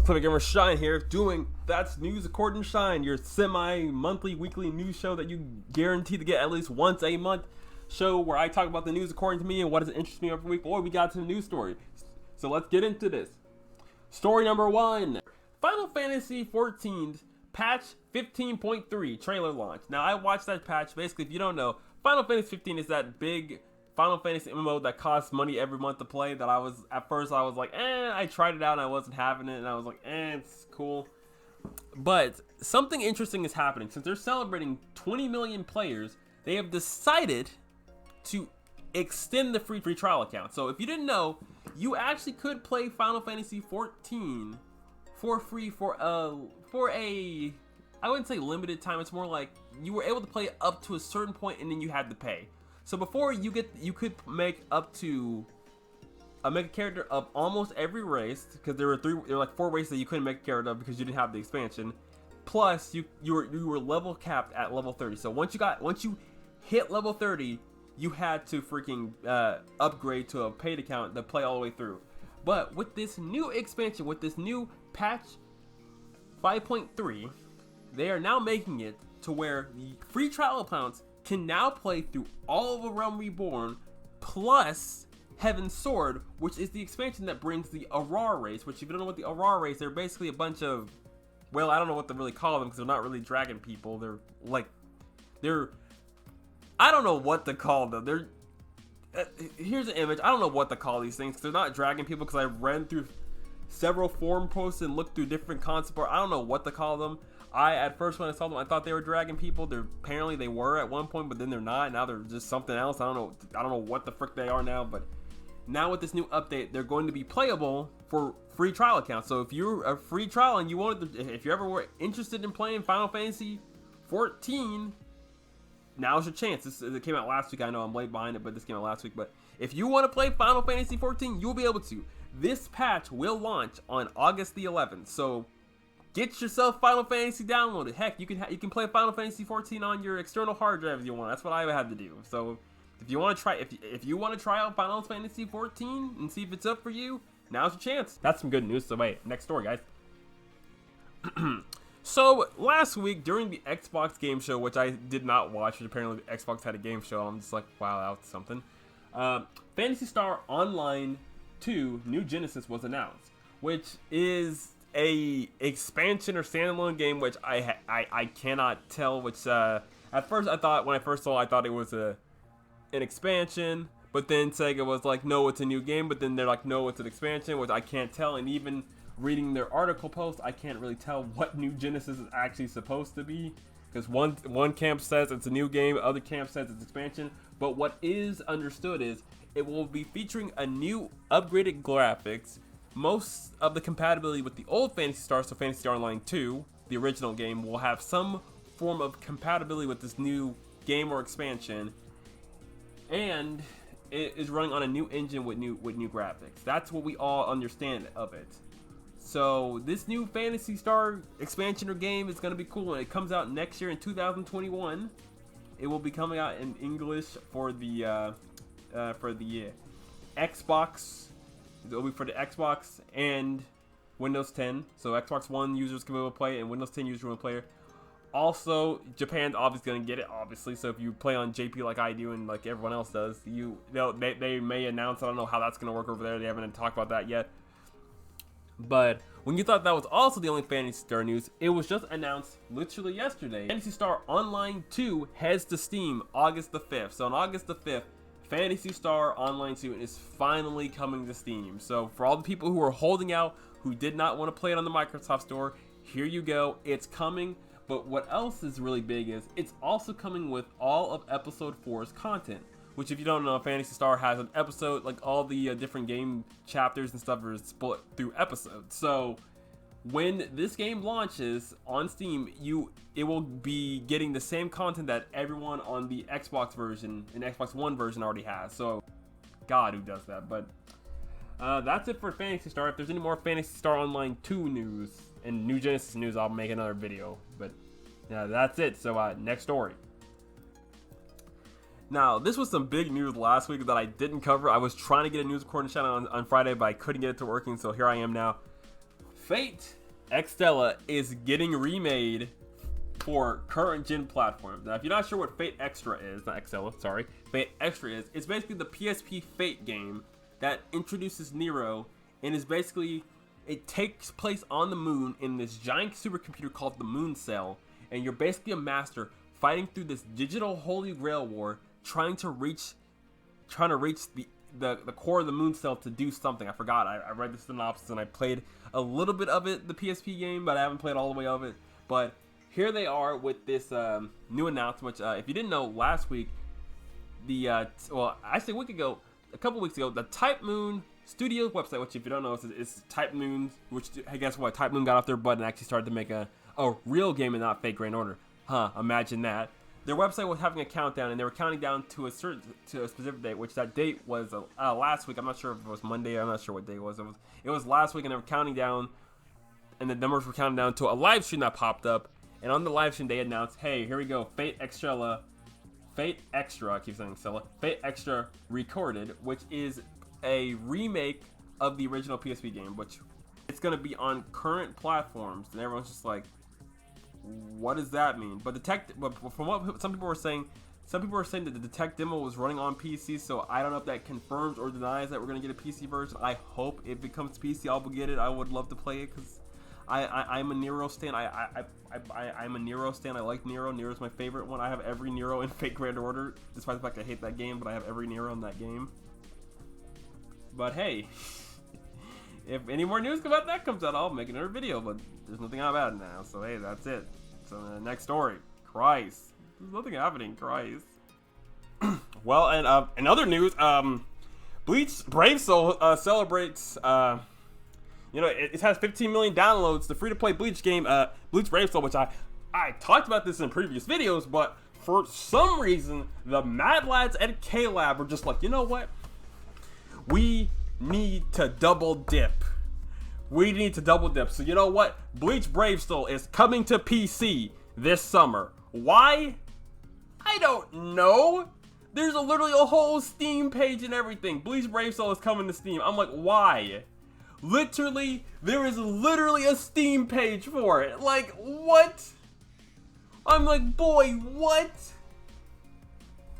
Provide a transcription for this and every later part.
Clipper Gamer Shine here, doing That's News According to Shine, your semi-monthly, weekly news show that you guarantee to get at least once a month. Show where I talk about the news according to me and what does interest me every week. Boy, we got to the news story. So let's get into this. Story number 1. Final Fantasy XIV patch 15.3 trailer launch. Now, I watched that patch. Basically, if you don't know, Final Fantasy 15 is that big Final Fantasy MMO that costs money every month to play. That at first I was like, I tried it out and I wasn't having it, and I was like, it's cool. But something interesting is happening. Since they're celebrating 20 million players, they have decided to extend the free trial account. So if you didn't know, you actually could play Final Fantasy XIV for free for a I wouldn't say limited time. It's more like you were able to play up to a certain point and then you had to pay. So before you could make up to make a character of almost every race, because there were like 4 races that you couldn't make a character of because you didn't have the expansion. Plus you were level capped at level 30. So once you hit level 30, you had to freaking upgrade to a paid account to play all the way through. But with this new expansion, with this new patch 5.3, they are now making it to where the free trial accounts can now play through all of A Realm Reborn plus Heavensword, which is the expansion that brings the Aurora race. Which, if you don't know what the Aurora race, they're basically a bunch of, well, I don't know what to really call them because they're not really dragon people. I don't know what to call them. Here's an image. I don't know what to call these things. They're not dragon people because I ran through several forum posts and looked through different concepts. I don't know what to call them. At first when I saw them, I thought they were dragon people. Apparently they were at one point, but then they're not. Now they're just something else. I don't know what the frick they are now. But now with this new update, they're going to be playable for free trial accounts. So if you're a free trial and if you ever were interested in playing Final Fantasy 14. Now's your chance. It came out last week. I know I'm late behind it, but this came out last week. But if you want to play Final Fantasy 14, you'll be able to. This patch will launch on August the 11th. So get yourself Final Fantasy downloaded. Heck, you can play Final Fantasy 14 on your external hard drive if you want. That's what I had to do. So if you want to try, if you want to try out Final Fantasy 14 and see if it's up for you, now's your chance. That's some good news. So wait, next story, guys. So, last week, during the Xbox game show, which I did not watch, which apparently Xbox had a game show, I'm just like, wow, that's something. Phantasy Star Online 2 New Genesis was announced, which is a expansion or standalone game, which I cannot tell, which, at first when I first saw it, I thought it was an expansion, but then Sega was like, no, it's a new game, but then they're like, no, it's an expansion, which I can't tell, and even reading their article post, I can't really tell what New Genesis is actually supposed to be, because one camp says it's a new game, other camp says it's expansion. But what is understood is it will be featuring a new upgraded graphics, most of the compatibility with the old Phantasy Star, so Phantasy Star Online 2, the original game, will have some form of compatibility with this new game or expansion, and it is running on a new engine with new graphics. That's what we all understand of it. So this new Phantasy Star expansion or game is going to be cool. When it comes out next year in 2021, it will be coming out in English for the Xbox. It will be for the Xbox and Windows 10. So Xbox One users can be able to play it, and Windows 10 users will play it. Also, Japan's obviously going to get it, obviously. So if you play on JP like I do and like everyone else does, they may announce. I don't know how that's going to work over there. They haven't talked about that yet. But when you thought that was also the only Phantasy Star news, it was just announced literally yesterday. Phantasy Star Online 2 heads to Steam August the 5th. So on August the 5th, Phantasy Star Online 2 is finally coming to Steam. So for all the people who are holding out, who did not want to play it on the Microsoft Store, here you go. It's coming. But what else is really big is it's also coming with all of Episode 4's content. Which, if you don't know, Phantasy Star has an episode, like all the different game chapters and stuff are split through episodes. So when this game launches on Steam, it will be getting the same content that everyone on the Xbox version and Xbox One version already has. So, God, who does that? But that's it for Phantasy Star. If there's any more Phantasy Star Online 2 news and New Genesis news, I'll make another video. But yeah, that's it. So next story. Now, this was some big news last week that I didn't cover. I was trying to get a news recording channel on Friday, but I couldn't get it to working, so here I am now. Fate Extella is getting remade for current gen platforms. Now, if you're not sure what Fate Extra is, not Extella, sorry, Fate Extra is, it's basically the PSP Fate game that introduces Nero, and is basically, it takes place on the moon in this giant supercomputer called the Moon Cell, and you're basically a master fighting through this digital holy grail war, trying to reach the core of the Moon Cell to do something. I forgot. I read the synopsis and I played a little bit of it, the PSP game, but I haven't played all the way of it. But here they are with this new announcement. Which, if you didn't know, last week, actually a couple weeks ago, the Type Moon Studios website, which if you don't know, is Type Moon, which I guess what Type Moon got off their butt and actually started to make a real game and not fake Grand Order. Imagine that. Their website was having a countdown, and they were counting down to a specific date, which that date was last week. I'm not sure if it was Monday. I'm not sure what day it was. It was last week, and they were counting down, and the numbers were counting down to a live stream that popped up. And on the live stream, they announced, "Hey, here we go, Fate Extra." I keep saying Stella. Fate Extra Recorded, which is a remake of the original PSP game, which it's going to be on current platforms, and everyone's just like, what does that mean? But from what some people were saying that the tech demo was running on PC, so I don't know if that confirms or denies that we're going to get a PC version. I hope it becomes PC, I'll get it. I would love to play it, because I'm a Nero stan. I'm a Nero stan. I like Nero. Nero's my favorite one. I have every Nero in Fate Grand Order, despite the fact I hate that game, but I have every Nero in that game. But hey, if any more news about that comes out, I'll make another video, but there's nothing about it now, so hey, that's it. So the next story, Christ. There's nothing happening, Christ. Well, and in other news, Bleach Brave Soul celebrates, it has 15 million downloads, the free-to-play Bleach game, Bleach Brave Soul, which I talked about this in previous videos, but for some reason, the Mad Lads at K-Lab are just like, you know what? We need to double dip. So you know what? Bleach Brave Soul is coming to PC this summer. Why? I don't know. There's literally a whole Steam page and everything. Bleach Brave Soul is coming to Steam. I'm like, why? Literally, there is literally a Steam page for it. Like, what? I'm like, boy, what?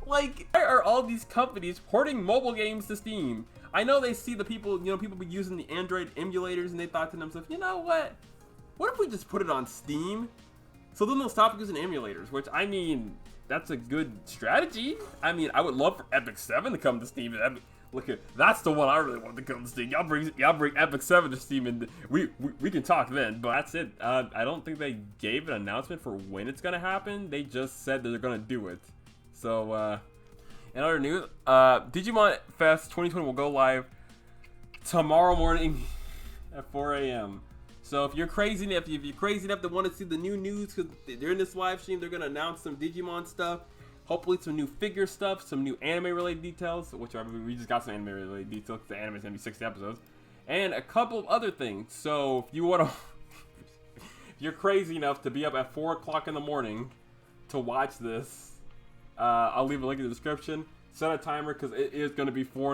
Like, why are all these companies porting mobile games to Steam? I know they see the people, people be using the Android emulators, and they thought to themselves, you know what? What if we just put it on Steam? So then they'll stop using emulators, which, I mean, that's a good strategy. I mean, I would love for Epic 7 to come to Steam. Look at, that's the one I really want to come to Steam. Y'all bring Epic 7 to Steam, and we can talk then. But that's it. I don't think they gave an announcement for when it's gonna happen. They just said that they're gonna do it. So, in other news, Digimon Fest 2020 will go live tomorrow morning at 4 a.m. So if you're crazy enough to want to see the new news, because during this live stream they're gonna announce some Digimon stuff, hopefully some new figure stuff, some new anime related details, which we just got some anime related details because the anime is gonna be 60 episodes, and a couple of other things. So if you wanna, if you're crazy enough to be up at 4 o'clock in the morning to watch this, I'll leave a link in the description. Set a timer because it is going to be 4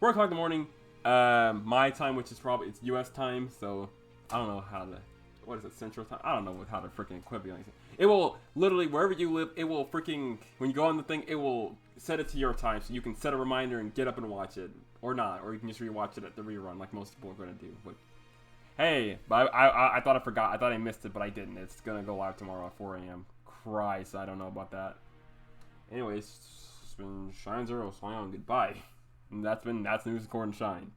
o'clock in the morning, my time, which is probably, it's US time, so I don't know how to, what is it, Central time? I don't know how to freaking equivalent. It will literally, wherever you live, it will freaking, when you go on the thing, it will set it to your time, so you can set a reminder and get up and watch it, or not, or you can just rewatch it at the rerun like most people are going to do. But hey, but I thought I forgot, I thought I missed it, but I didn't. It's going to go live tomorrow at 4 a.m. Christ, I don't know about that. Anyways, it's been Shine Zero, sign on, goodbye. And that's News Core and Shine.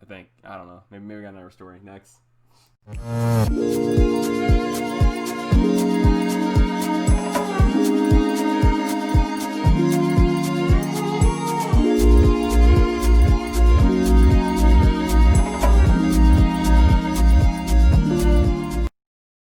I think. I don't know. Maybe we got another story. Next.